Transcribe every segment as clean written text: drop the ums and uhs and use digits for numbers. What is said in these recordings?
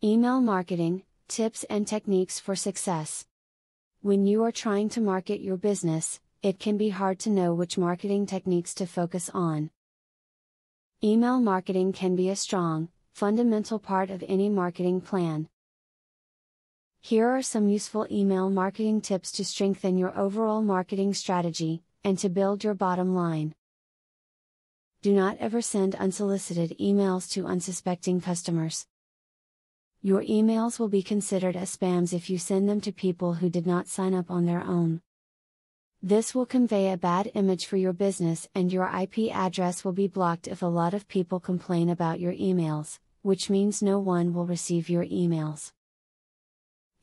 Email marketing, tips and techniques for success. When you are trying to market your business, it can be hard to know which marketing techniques to focus on. Email marketing can be a strong, fundamental part of any marketing plan. Here are some useful email marketing tips to strengthen your overall marketing strategy, and to build your bottom line. Do not ever send unsolicited emails to unsuspecting customers. Your emails will be considered as spams if you send them to people who did not sign up on their own. This will convey a bad image for your business, and your IP address will be blocked if a lot of people complain about your emails, which means no one will receive your emails.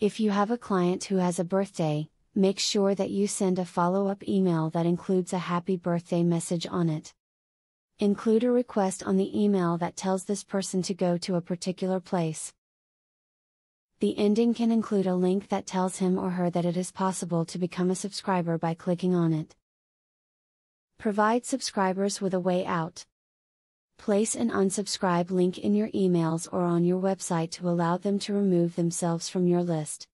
If you have a client who has a birthday, make sure that you send a follow-up email that includes a happy birthday message on it. Include a request on the email that tells this person to go to a particular place. The ending can include a link that tells him or her that it is possible to become a subscriber by clicking on it. Provide subscribers with a way out. Place an unsubscribe link in your emails or on your website to allow them to remove themselves from your list.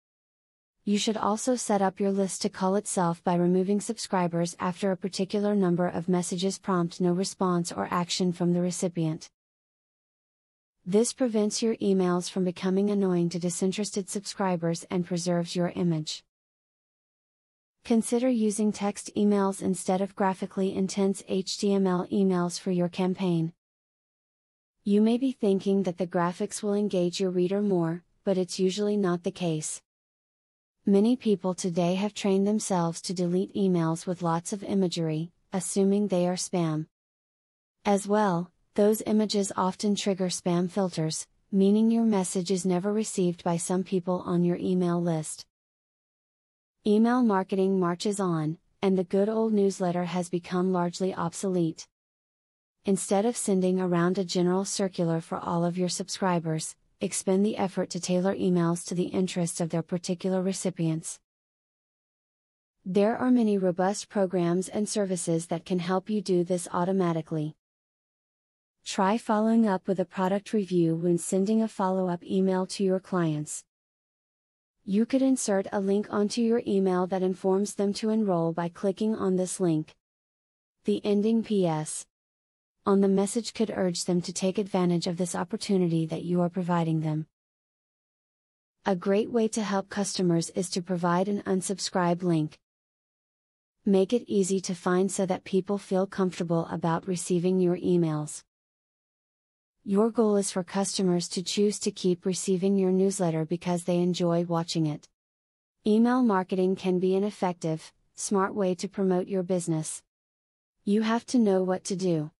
You should also set up your list to call itself by removing subscribers after a particular number of messages prompt no response or action from the recipient. This prevents your emails from becoming annoying to disinterested subscribers and preserves your image. Consider using text emails instead of graphically intense HTML emails for your campaign. You may be thinking that the graphics will engage your reader more, but it's usually not the case. Many people today have trained themselves to delete emails with lots of imagery, assuming they are spam. As well, those images often trigger spam filters, meaning your message is never received by some people on your email list. Email marketing marches on, and the good old newsletter has become largely obsolete. Instead of sending around a general circular for all of your subscribers, expend the effort to tailor emails to the interests of their particular recipients. There are many robust programs and services that can help you do this automatically. Try following up with a product review when sending a follow-up email to your clients. You could insert a link onto your email that informs them to enroll by clicking on this link. The ending PS on the message could urge them to take advantage of this opportunity that you are providing them. A great way to help customers is to provide an unsubscribe link. Make it easy to find so that people feel comfortable about receiving your emails. Your goal is for customers to choose to keep receiving your newsletter because they enjoy watching it. Email marketing can be an effective, smart way to promote your business. You have to know what to do.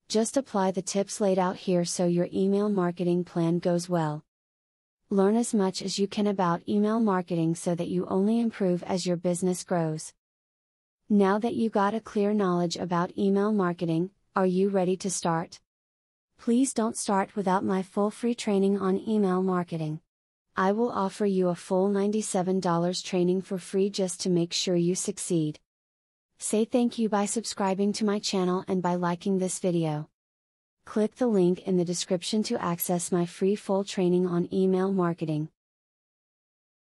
Just apply the tips laid out here so your email marketing plan goes well. Learn as much as you can about email marketing so that you only improve as your business grows. Now that you got a clear knowledge about email marketing, are you ready to start? Please don't start without my full free training on email marketing. I will offer you a full $97 training for free just to make sure you succeed. Say thank you by subscribing to my channel and by liking this video. Click the link in the description to access my free full training on email marketing.